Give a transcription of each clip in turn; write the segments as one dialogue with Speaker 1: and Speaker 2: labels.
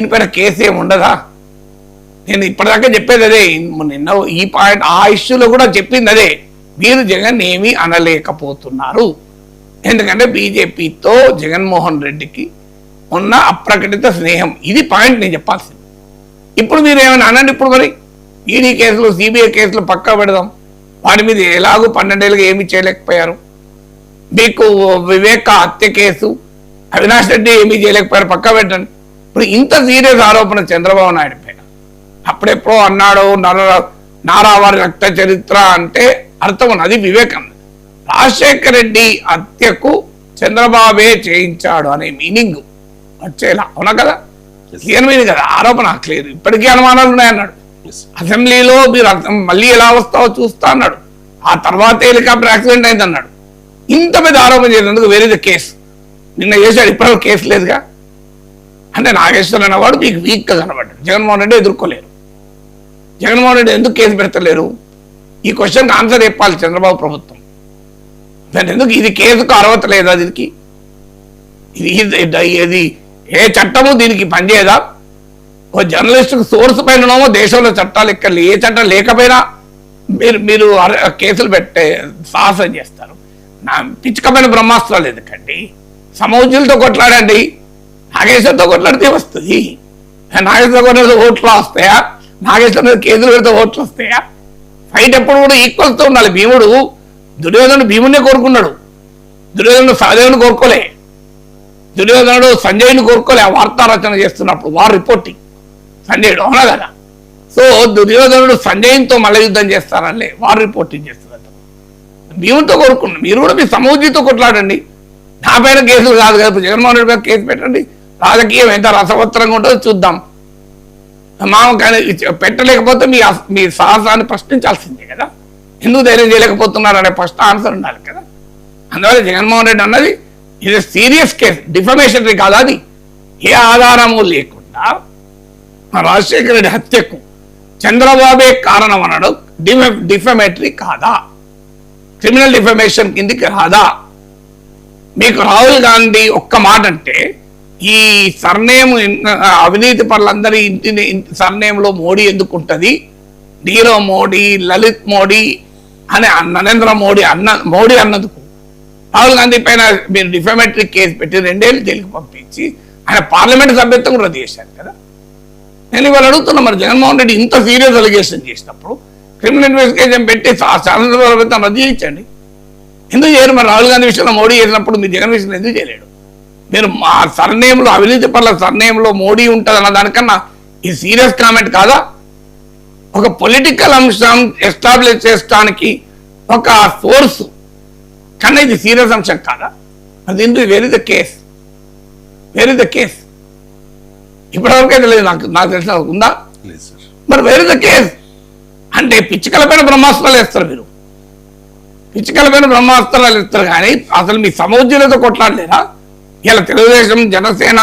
Speaker 1: దీనిపైన కేసు ఏమి ఉండదా? నేను ఇప్పటిదాకా చెప్పేది అదే, నిన్న ఈ పాయింట్ ఆ ఇష్యూలో కూడా చెప్పింది అదే. మీరు జగన్ ఏమీ అనలేకపోతున్నారు, ఎందుకంటే బీజేపీతో జగన్మోహన్ రెడ్డికి ఉన్న అప్రకటిత స్నేహం. ఇది పాయింట్ నేను చెప్పాల్సింది. ఇప్పుడు మీరు ఏమైనా అనండి. ఇప్పుడు మరి ఈడీ కేసులు, సిబిఐ కేసులు పక్కా పెడదాం. వాటి మీద ఎలాగూ 12 ఏళ్ళుగా ఏమీ చేయలేకపోయారు. మీకు వివేక హత్య కేసు, అవినాష్ రెడ్డి ఏమీ చేయలేకపోయారు, పక్కా పెట్టండి. ఇప్పుడు ఇంత సీరియస్ ఆరోపణ చంద్రబాబు నాయుడు పైన అప్పుడెప్పుడో అన్నాడు నారావారి రక్త చరిత్ర అంటే అర్థం ఉన్నది వివేకం. రాజశేఖర రెడ్డి హత్యకు చంద్రబాబే చేయించాడు అనే మీనింగ్ వచ్చేలా అవునా కదా? క్లియర్ మీనింగ్ కదా, ఆరోపణ క్లియర్. ఇప్పటికీ అనుమానాలు ఉన్నాయన్నాడు. అసెంబ్లీలో మీరు మళ్ళీ ఎలా వస్తావో చూస్తా అన్నాడు. ఆ తర్వాత హెలికాప్టర్ యాక్సిడెంట్ అయింది అన్నాడు. ఇంత పెద్ద ఆరోపణ చేసినందుకు వేరే కేసు నిన్న చేశాడు, ఇప్పటివరకు కేసు లేదుగా. అంటే నాగేశ్వర అనేవాడు మీకు వీక్గా కనబడ్డాడు. జగన్మోహన్ రెడ్డి ఎదుర్కోలేరు. జగన్మోహన్ రెడ్డి ఎందుకు కేసు పెడతలేరు? ఈ క్వశ్చన్కి ఆన్సర్ చెప్పాలి చంద్రబాబు ప్రభుత్వం. దాని ఎందుకు ఇది కేసుకు అర్హత లేదా? దీనికి ఇది ఏ చట్టము దీనికి పనిచేయదా? ఒక జర్నలిస్టుకు సోర్స్ పైనమో దేశంలో చట్టాలు ఎక్కడ ఏ చట్టం లేకపోయినా మీరు కేసులు పెట్టే సాహసం చేస్తారు. నా పిచ్చుకమైన బ్రహ్మాస్త్రాలు ఎందుకండి? సమౌజ్యులతో కొట్లాడండి, నాగేశ్వరతో కొట్లాడితే వస్తుంది. నాగేశ్వర కొట్లాడితే ఓట్లు వస్తాయా? నాగేశ్వర మీద కేసులు పెడితే ఓట్లు వస్తాయా? ఫైట్ ఎప్పుడు కూడా ఈక్వల్తో ఉండాలి. భీముడు దుర్యోధనుడు భీముడినే కోరుకున్నాడు, దుర్యోధనుడు సహదేవుని కోరుకోలే, దుర్యోధనుడు సంజయుని కోరుకోలే. ఆ వార్తా రచన చేస్తున్నప్పుడు వార్ రిపోర్టింగ్ సంజయుడు అవునా కదా? సో దుర్యోధనుడు సంజయునితో మల్ల యుద్ధం చేస్తారని వార్ రిపోర్టింగ్ చేస్తున్నారు. భీముడితో కోరుకున్నాడు. మీరు కూడా మీ సమౌజ్జితో కొట్లాడండి. నా పైన కేసులు కాదు కదా, జగన్మోహన్ రెడ్డి పైన కేసు పెట్టండి. రాజకీయం ఎంత రసవత్తరంగా ఉంటుందో చూద్దాం. కానీ పెట్టలేకపోతే మీ సాహసాన్ని ప్రశ్నించాల్సిందే కదా. ఎందుకు ధైర్యం చేయలేకపోతున్నారు అనే ఫస్ట్ ఆన్సర్ ఉండాలి కదా. అందువల్ల జగన్మోహన్ రెడ్డి అన్నది ఇది సీరియస్ కేసు, డిఫమేషనరీ కాదు. అది ఏ ఆధారము లేకుండా రాజశేఖర రెడ్డి హత్యకు చంద్రబాబే కారణం అనడం డిఫమేటరీ కాదా? క్రిమినల్ డిఫమేషన్ కిందికి రాదా? మీకు రాహుల్ గాంధీ ఒక్క మాట అంటే ఈ సర్నేమ్ అవినీతి పరులందరి ఇంటిని సర్నేమ్లో మోడీ ఎందుకు ఉంటుంది? నీరవ్ మోడీ, లలిత్ మోడీ అని నరేంద్ర మోడీ మోడీ అన్నందుకు రాహుల్ గాంధీ పైన మీరు డిఫమేటరీ కేసు పెట్టి 2 ఏళ్ళు జైలుకి పంపించి ఆయన పార్లమెంట్ సభ్యత్వం కూడా రద్దు చేశారు కదా. నేను ఇవాళ అడుగుతున్నా, మరి జగన్మోహన్ రెడ్డి ఇంత సీరియస్ అలిగేషన్ చేసినప్పుడు క్రిమినల్ ఇన్వెస్టిగేషన్ పెట్టి శాసనసభ సభ్యత్వం రద్దు చేయించండి. ఎందుకు చేయరు? మరి రాహుల్ గాంధీ విషయంలో మోడీ చేసినప్పుడు మీ జగన్ విషయంలో ఎందుకు చేయలేడు? మీరు మా సర్నేమ్లో అవినీతి పట్ల సర్నేమ్లో మోడీ ఉంటుంది అన్న దానికన్నా ఈ సీరియస్ కామెంట్ కాదా? ఒక పొలిటికల్ అంశం ఎస్టాబ్లిష్ చేయడానికి ఒక ఫోర్స్ కన్నా ఇది సీరియస్ అంశం కాదా? అది ఎందుకు? Where is the case? Where is the case? ఇప్పటివరకు అయితే లేదు, నాకు తెలిసిన ఉందా? మరి వేర్ ఇస్ ద కేస్? అంటే పిచ్చికల పైన బ్రహ్మాస్త్రాలు వేస్తారు మీరు, పిచ్చికల పైన బ్రహ్మాస్త్రాలు ఇస్తారు. కానీ అసలు మీ సమౌజ్యులతో కొట్లాడలేరా? ఇలా తెలుగుదేశం జనసేన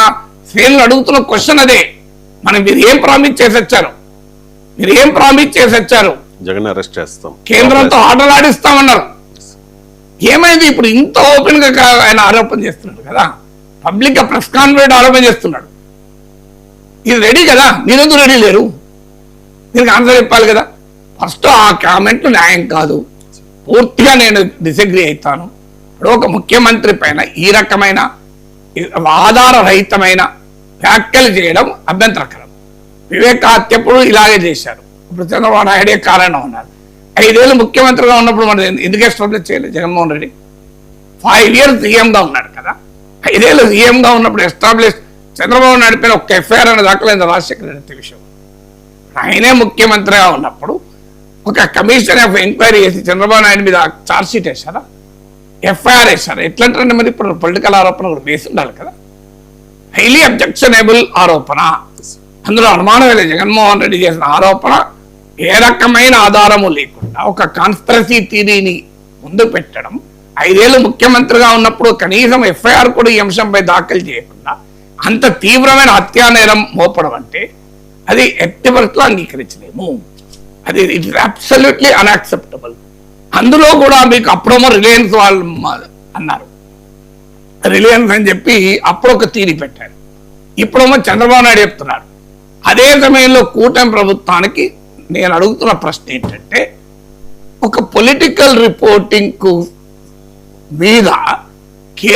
Speaker 1: శ్రేణులు అడుగుతున్న క్వశ్చన్ అదే. మీరు ఏం ప్రామిస్ చేసి వచ్చారు? మీరు ఏం ప్రామిస్ చేసి వచ్చారు?
Speaker 2: జగన్ అరెస్ట్ చేస్తాం,
Speaker 1: కేంద్రంతో ఆర్డర్ ఆడిస్తామన్నారు. ఏమైంది? ఇప్పుడు ఇంత ఓపెన్ గా ఆయన ఆరోపణ చేస్తున్నాడు కదా, పబ్లిక్ గా ప్రెస్ కాన్ఫరెన్స్ ఆరోపణ చేస్తున్నాడు. ఇది రెడీ కదా, మీరెందుకు రెడీ లేరు? దీనికి ఆన్సర్ చెప్పాలి కదా. ఫస్ట్ ఆ కామెంట్ న్యాయం కాదు, పూర్తిగా నేను డిసగ్రీ అవుతాను. ఇప్పుడు ఒక ముఖ్యమంత్రి పైన ఈ రకమైన ఆధారరహితమైన వ్యాఖ్యలు చేయడం అభ్యంతరకరం. వివేక హత్యప్పుడు ఇలాగే చేశారు. ఇప్పుడు చంద్రబాబు నాయుడే కారణం ఉన్నారు. 5 ఏళ్ళు ముఖ్యమంత్రిగా ఉన్నప్పుడు మనం ఎందుకు ఎస్టాబ్లిష్ చేయలేదు? జగన్మోహన్ రెడ్డి 5 years సీఎంగా ఉన్నాడు కదా. 5 ఏళ్ళు సీఎంగా ఉన్నప్పుడు ఎస్టాబ్లిష్ చంద్రబాబు నాయుడు పైన ఒక ఎఫ్ఐఆర్ అనే దాఖలైంది రాజశేఖర రెడ్డి విషయం. ఆయనే ముఖ్యమంత్రిగా ఉన్నప్పుడు ఒక కమిషన్ ఆఫ్ ఎంక్వైరీ చేసి చంద్రబాబు నాయుడు మీద ఛార్జ్ షీట్ వేశారా, ఎఫ్ఐఆర్ వేశారా? ఎట్లంటే మరి ఇప్పుడు పొలిటికల్ ఆరోపణ కూడా వేసి ఉండాలి కదా. హైలీ అబ్జెక్షనబుల్ ఆరోపణ, అందులో అనుమానం లేదు. జగన్మోహన్ రెడ్డి చేసిన ఆరోపణ ఏ రకమైన ఆధారము లేకుండా ఒక కాన్స్పిరసీ థియరీని ముందు పెట్టడం, 5 ఏళ్ళు ముఖ్యమంత్రిగా ఉన్నప్పుడు కనీసం ఎఫ్ఐఆర్ కూడా ఈ అంశంపై దాఖలు చేయకుండా అంత తీవ్రమైన హత్యా నేరం మోపడం అంటే అది ఎట్టి పరిస్థితుల్లో అంగీకరించలేము. అది ఇట్ ఇస్ అబ్సల్యూట్లీ అన్యాక్సెప్టబుల్. అందులో కూడా మీకు అప్పుడేమో రిలయన్స్ వాళ్ళు అన్నారు, రిలయన్స్ అని చెప్పి అప్పుడు ఒక థియరీ పెట్టారు. ఇప్పుడేమో చంద్రబాబు నాయుడు చెప్తున్నాడు. అదే సమయంలో కూటమి ప్రభుత్వానికి నేను అడుగుతున్న ప్రశ్న ఏంటంటే, ఒక పొలిటికల్ రిపోర్టింగ్ మీద